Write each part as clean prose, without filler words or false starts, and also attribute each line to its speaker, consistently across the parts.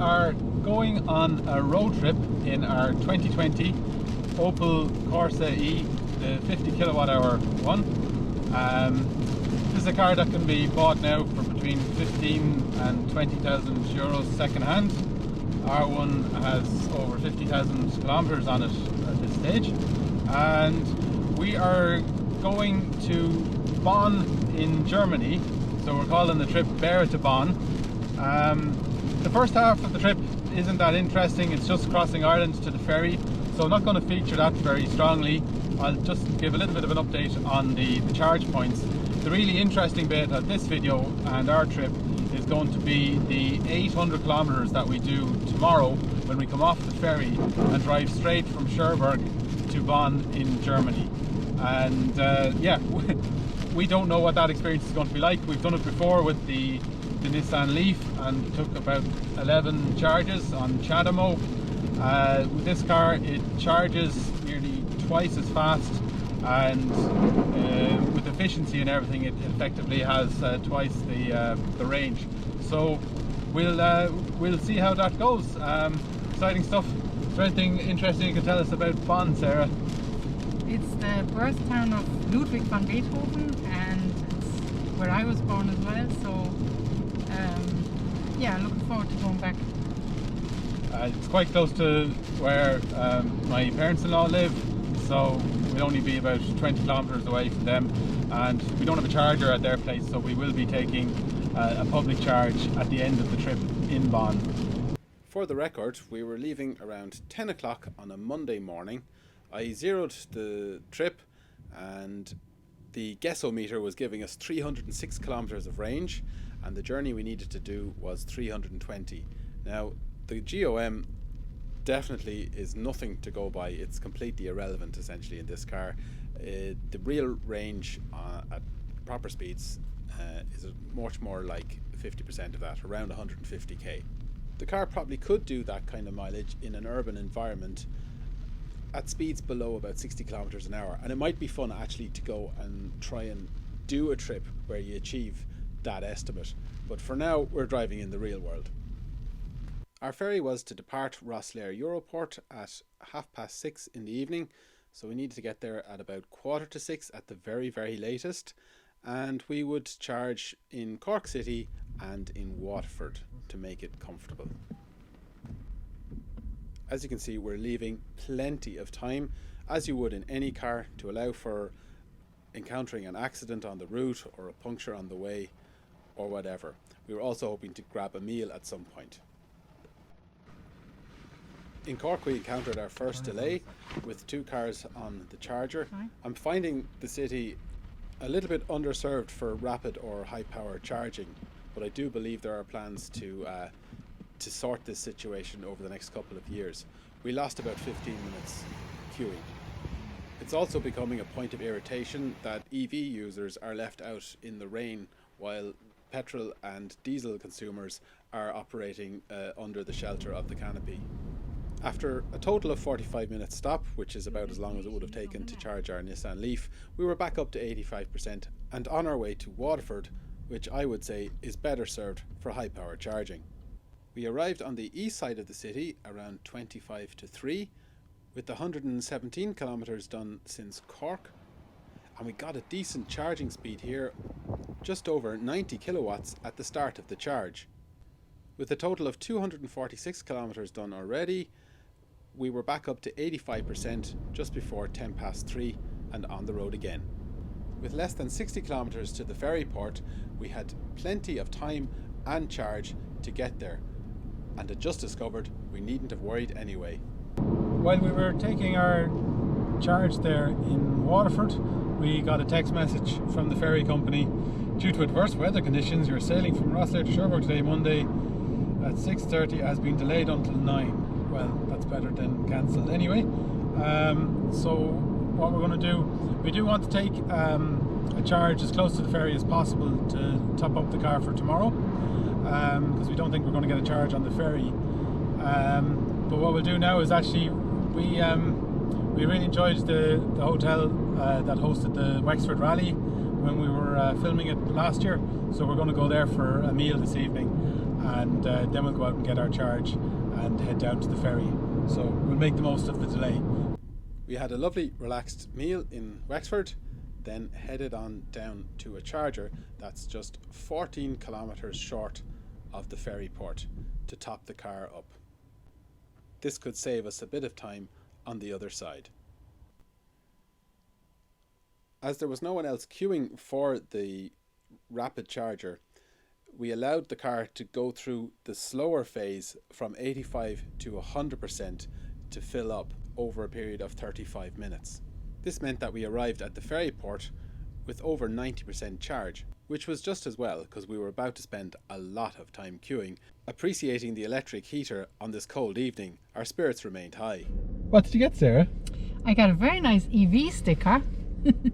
Speaker 1: are going on a road trip in our 2020 Opel Corsa-e, the 50 kilowatt hour one. This is a car that can be bought now for between 15 and 20,000 euros second hand. Our one has over 50,000 kilometers on it at this stage, and we are going to Bonn in Germany, so we're calling the trip Beara to Bonn. The first half of the trip isn't that interesting, it's just crossing Ireland to the ferry, so I'm not going to feature that very strongly. I'll just give a little bit of an update on the charge points. The really interesting bit of this video and our trip is going to be the 800 kilometers that we do tomorrow when we come off the ferry and drive straight from Cherbourg to Bonn in Germany. And yeah, we don't know what that experience is going to be like. We've done it before with the Nissan Leaf and took about 11 charges on CHAdeMO. With this car it charges nearly twice as fast, and with efficiency and everything it effectively has twice the range. So we'll see how that goes. Exciting stuff. Is there anything interesting you can tell us about Bonn, Sarah?
Speaker 2: It's the birth town of Ludwig van Beethoven, and it's where I was born as well, so yeah, looking forward to going back.
Speaker 1: It's quite close to where my parents-in-law live, so we'll only be about 20 kilometers away from them, and we don't have a charger at their place, so we will be taking a public charge at the end of the trip in Bonn. For the record, we were leaving around 10 o'clock on a Monday morning. I zeroed the trip and the Guessometer was giving us 306 kilometers of range, and the journey we needed to do was 320. Now, the GOM definitely is nothing to go by. It's completely irrelevant essentially in this car. The real range at proper speeds is much more like 50% of that, around 150k. The car probably could do that kind of mileage in an urban environment at speeds below about 60 kilometers an hour, and it might be fun actually to go and try and do a trip where you achieve that estimate, but for now we're driving in the real world. Our ferry was to depart Rosslare Europort at 6:30 in the evening, so we needed to get there at about 6:15 at the very latest, and we would charge in Cork City and in Waterford to make it comfortable. As you can see, we're leaving plenty of time, as you would in any car, to allow for encountering an accident on the route or a puncture on the way or whatever. We were also hoping to grab a meal at some point. In Cork we encountered our first delay with 2 cars on the charger. I'm finding the city a little bit underserved for rapid or high power charging, but I do believe there are plans to sort this situation over the next couple of years. We lost about 15 minutes queuing. It's also becoming a point of irritation that EV users are left out in the rain while petrol and diesel consumers are operating under the shelter of the canopy. After a total of 45 minutes stop, which is about as long as it would have taken to charge our Nissan Leaf, we were back up to 85% and on our way to Waterford, which I would say is better served for high power charging. We arrived on the east side of the city around 25 to 3, with the 117 kilometers done since Cork, and we got a decent charging speed here, just over 90 kilowatts at the start of the charge. With a total of 246 kilometers done already, we were back up to 85% just before 3:10 and on the road again. With less than 60 kilometers to the ferry port, we had plenty of time and charge to get there, and had just discovered we needn't have worried anyway. While we were taking our charge there in Waterford, we got a text message from the ferry company. Due to adverse weather conditions, your sailing from Rosslare to Cherbourg today, Monday at 6:30 has been delayed until 9. Well, that's better than cancelled anyway. So what we're going to do, we do want to take a charge as close to the ferry as possible to top up the car for tomorrow, because we don't think we're going to get a charge on the ferry. But what we'll do now is actually we really enjoyed the hotel that hosted the Wexford Rally when we were filming it last year, so we're going to go there for a meal this evening. and then we'll go out and get our charge and head down to the ferry. So we'll make the most of the delay. We had a lovely relaxed meal in Wexford, then headed on down to a charger that's just 14 kilometres short of the ferry port to top the car up. This could save us a bit of time on the other side. As there was no one else queuing for the rapid charger, we allowed the car to go through the slower phase from 85 to 100% to fill up over a period of 35 minutes. This meant that we arrived at the ferry port with over 90% charge, which was just as well because we were about to spend a lot of time queuing. Appreciating the electric heater on this cold evening, our spirits remained high. What did you get, Sarah?
Speaker 2: I got a very nice EV sticker.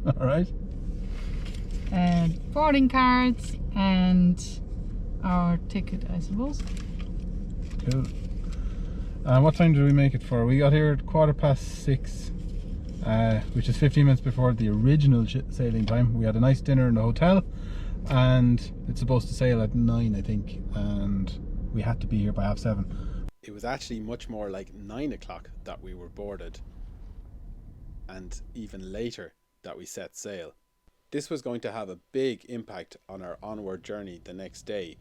Speaker 1: Alright.
Speaker 2: And boarding cards and our ticket, I suppose.
Speaker 1: Cool. What time did we make it for? We got here at 6:15, which is 15 minutes before the original sailing time. We had a nice dinner in the hotel, and it's supposed to sail at 9, I think, and we had to be here by 7:30. It was actually much more like 9 o'clock that we were boarded, and even later that we set sail. This was going to have a big impact on our onward journey the next day,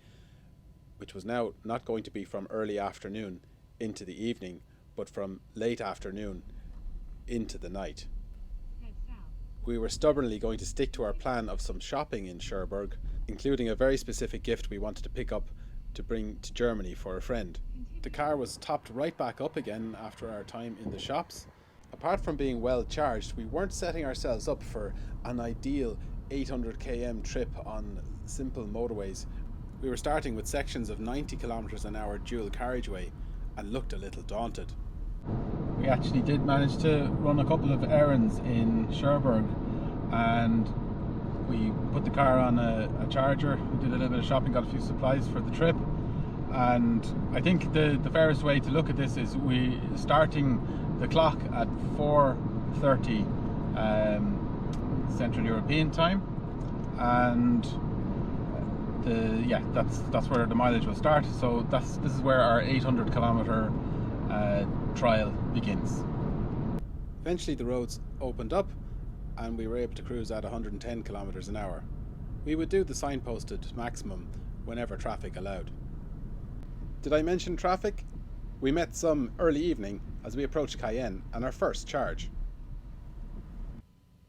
Speaker 1: which was now not going to be from early afternoon into the evening, but from late afternoon into the night. We were stubbornly going to stick to our plan of some shopping in Cherbourg, including a very specific gift we wanted to pick up to bring to Germany for a friend. The car was topped right back up again after our time in the shops. Apart from being well charged, we weren't setting ourselves up for an ideal 800 km trip on simple motorways. We were starting with sections of 90 kilometers an hour dual carriageway and looked a little daunted. We actually did manage to run a couple of errands in Cherbourg, and we put the car on a charger. We did a little bit of shopping, got a few supplies for the trip, and I think the fairest way to look at this is we starting the clock at 4:30 Central European time, and that's where the mileage will start. So this is where our 800 kilometer trial begins. Eventually the roads opened up and we were able to cruise at 110 kilometers an hour. We would do the signposted maximum whenever traffic allowed. Did I mention traffic? We met some early evening as we approached Cayenne and our first charge.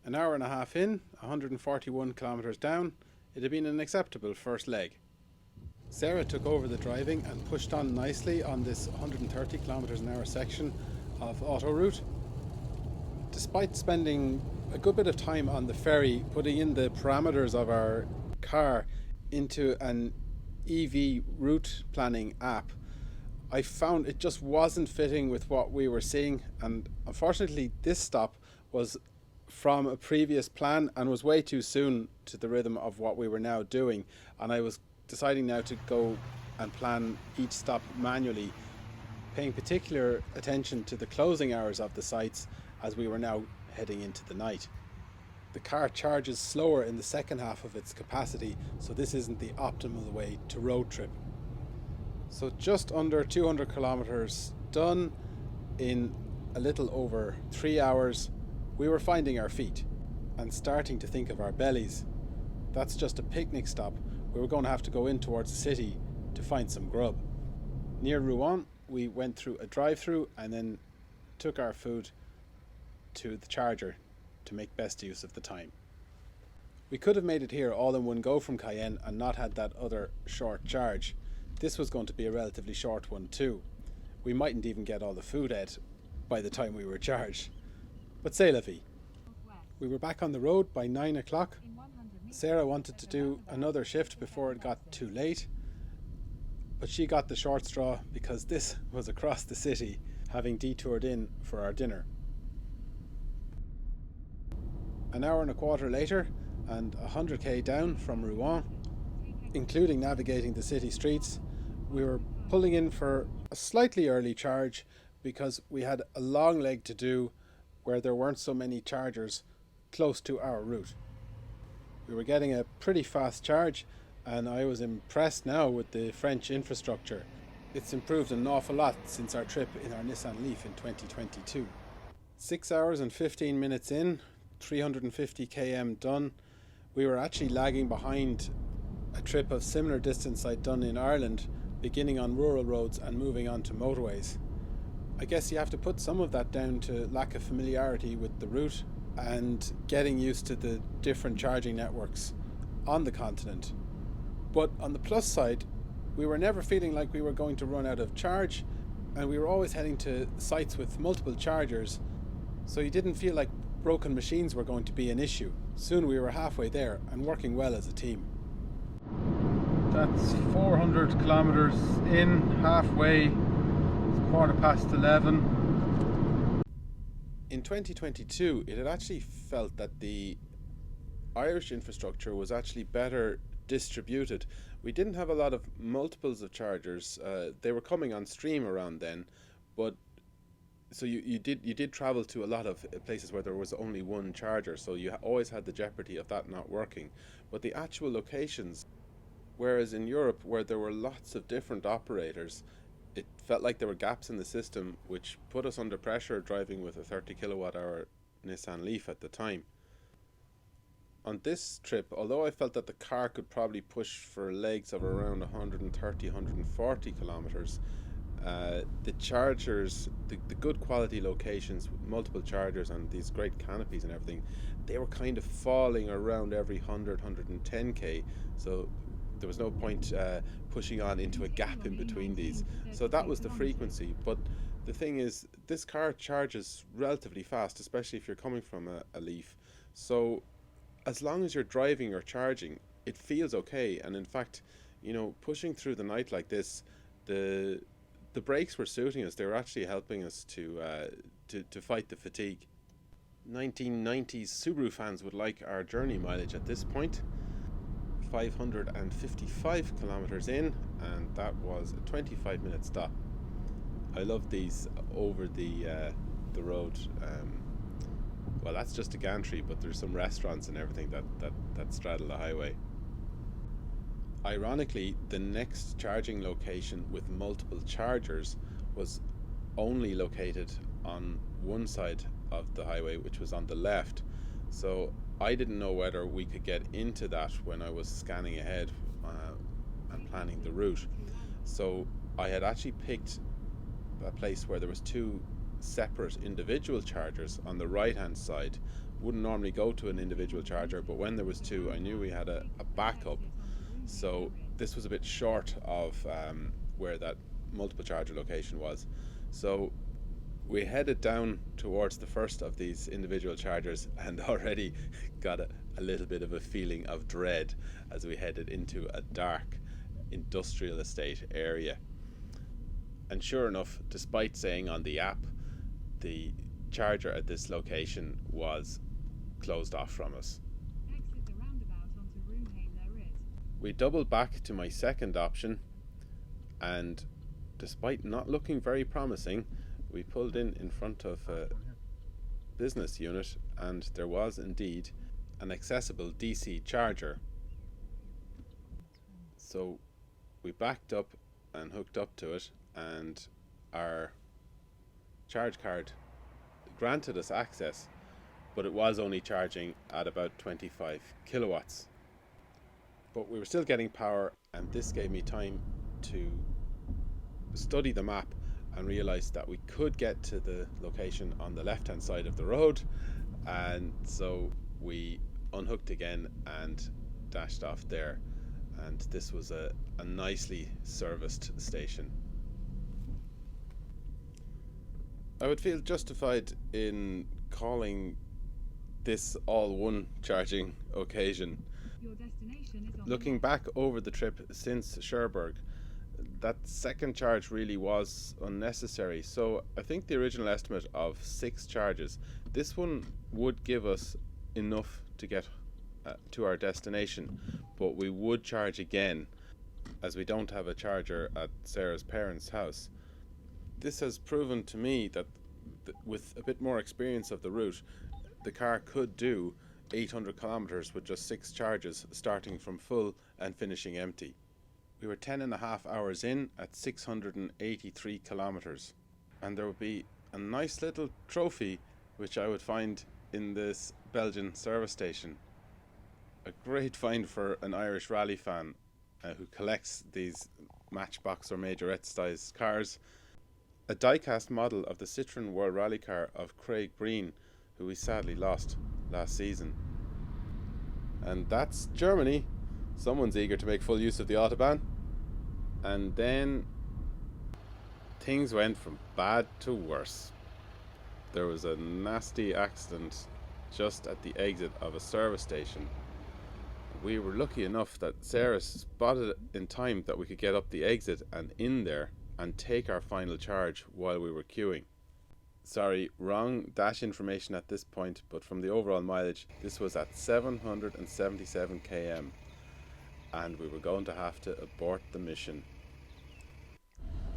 Speaker 1: An hour and a half in, 141 kilometers down, it had been an acceptable first leg. Sarah took over the driving and pushed on nicely on this 130 kilometers an hour section of autoroute. Despite spending a good bit of time on the ferry putting in the parameters of our car into an EV route planning app, I found it just wasn't fitting with what we were seeing, and unfortunately this stop was from a previous plan and was way too soon to the rhythm of what we were now doing, and I was deciding now to go and plan each stop manually, paying particular attention to the closing hours of the sites as we were now heading into the night. The car charges slower in the second half of its capacity, so this isn't the optimal way to road trip. So just under 200 kilometers done in a little over 3 hours, we were finding our feet and starting to think of our bellies. That's just a picnic stop. We were going to have to go in towards the city to find some grub. Near Rouen, we went through a drive-through and then took our food to the charger to make best use of the time. We could have made it here all in one go from Cayenne and not had that other short charge. This was going to be a relatively short one too. We mightn't even get all the food ate by the time we were charged. But c'est la vie. We were back on the road by 9 o'clock. Sarah wanted to do another shift before it got too late, but she got the short straw because this was across the city, having detoured in for our dinner. An hour and a quarter later and 100k down from Rouen, including navigating the city streets, we were pulling in for a slightly early charge because we had a long leg to do where there weren't so many chargers close to our route. We were getting a pretty fast charge and I was impressed now with the French infrastructure. It's improved an awful lot since our trip in our Nissan Leaf in 2022. 6 hours and 15 minutes in, 350 km done. We were actually lagging behind a trip of similar distance I'd done in Ireland, beginning on rural roads and moving on to motorways. I guess you have to put some of that down to lack of familiarity with the route and getting used to the different charging networks on the continent. But on the plus side, we were never feeling like we were going to run out of charge, and we were always heading to sites with multiple chargers, so you didn't feel like broken machines were going to be an issue. Soon we were halfway there and working well as a team. That's 400 kilometers in, halfway. It's 11:15. In 2022, it had actually felt that the Irish infrastructure was actually better distributed. We didn't have a lot of multiples of chargers. They were coming on stream around then, but so you did travel to a lot of places where there was only one charger, so you always had the jeopardy of that not working. But the actual locations, whereas in Europe where there were lots of different operators, it felt like there were gaps in the system, which put us under pressure driving with a 30 kilowatt hour Nissan Leaf at the time. On this trip, although I felt that the car could probably push for legs of around 130, 140 kilometers, the chargers, the good quality locations with multiple chargers and these great canopies and everything, they were kind of falling around every 100, 110k, so there was no point pushing on into a gap in between these. So that was the frequency. But the thing is, this car charges relatively fast, especially if you're coming from a Leaf. So as long as you're driving or charging, it feels okay. And in fact, you know, pushing through the night like this, the brakes were suiting us. They were actually helping us to fight the fatigue. 1990s Subaru fans would like our journey mileage at this point. 555 kilometers in, and that was a 25-minute stop. I love these over the road. Well, that's just a gantry, but there's some restaurants and everything that straddle the highway. Ironically, the next charging location with multiple chargers was only located on one side of the highway, which was on the left. So I didn't know whether we could get into that when I was scanning ahead and planning the route. So I had actually picked a place where there was two separate individual chargers on the right hand side. Wouldn't normally go to an individual charger, but when there was two, I knew we had a backup. So this was a bit short of where that multiple charger location was. So we headed down towards the first of these individual chargers and already got a little bit of a feeling of dread as we headed into a dark industrial estate area. And sure enough, despite saying on the app, the charger at this location was closed off from us. We doubled back to my second option, and despite not looking very promising, we pulled in front of a business unit, and there was indeed an accessible DC charger. So we backed up and hooked up to it, and our charge card granted us access, but it was only charging at about 25 kilowatts. But we were still getting power, and this gave me time to study the map and realised that we could get to the location on the left hand side of the road, and so we unhooked again and dashed off there, and this was a nicely serviced station. I would feel justified in calling this all one charging occasion. Looking back over the trip since Cherbourg, that second charge really was unnecessary. So I think the original estimate of 6 charges, this one would give us enough to get to our destination, but we would charge again as we don't have a charger at Sarah's parents' house. This has proven to me that with a bit more experience of the route, the car could do 800 kilometers with just 6 charges, starting from full and finishing empty. We were 10.5 hours in at 683 kilometers, and there would be a nice little trophy which I would find in this Belgian service station. A great find for an Irish rally fan who collects these Matchbox or Majorette sized cars. A die-cast model of the Citroën World Rally car of Craig Breen, who we sadly lost last season. And that's Germany. Someone's eager to make full use of the Autobahn. And then things went from bad to worse. There was a nasty accident just at the exit of a service station. We were lucky enough that Sarah spotted in time that we could get up the exit and in there and take our final charge while we were queuing. Sorry, wrong dash information at this point, but from the overall mileage, this was at 777 km, and we were going to have to abort the mission.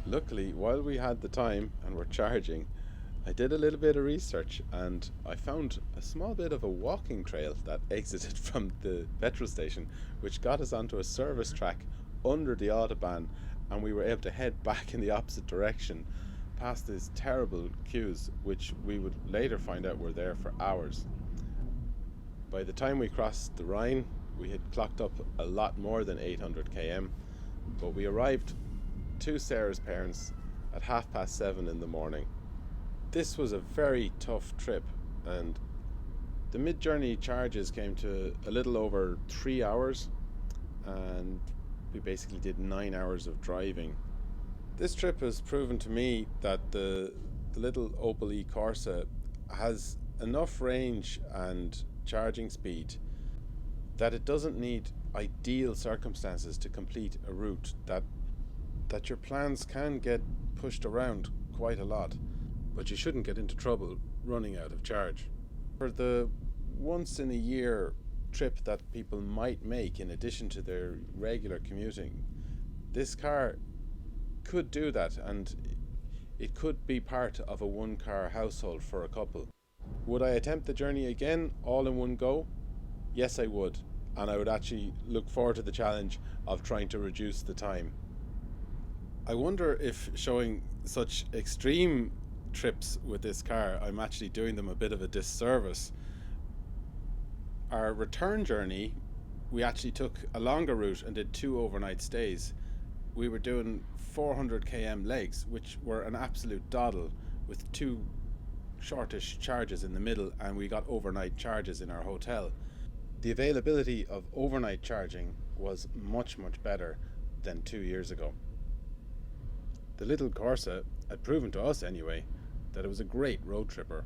Speaker 1: Luckily, while we had the time and were charging, I did a little bit of research and I found a small bit of a walking trail that exited from the petrol station, which got us onto a service track under the Autobahn, and we were able to head back in the opposite direction past these terrible queues, which we would later find out were there for hours. By the time we crossed the Rhine, we had clocked up a lot more than 800 km, but we arrived to Sarah's parents at 7:30 in the morning. This was a very tough trip, and the mid-journey charges came to a little over 3 hours, and we basically did 9 hours of driving. This trip has proven to me that the little Opel Corsa has enough range and charging speed that it doesn't need ideal circumstances to complete a route, that your plans can get pushed around quite a lot, but you shouldn't get into trouble running out of charge. For the once in a year trip that people might make in addition to their regular commuting, this car could do that, and it could be part of a one-car household for a couple. Would I attempt the journey again all in one go? Yes, I would, and I would actually look forward to the challenge of trying to reduce the time. I wonder if showing such extreme trips with this car, I'm actually doing them a bit of a disservice. Our return journey, we actually took a longer route and did 2 overnight stays. We were doing 400 km legs, which were an absolute doddle, with 2 shortish charges in the middle, and we got overnight charges in our hotel. The availability of overnight charging was much better than 2 years ago. The little Corsa had proven to us anyway that it was a great road tripper.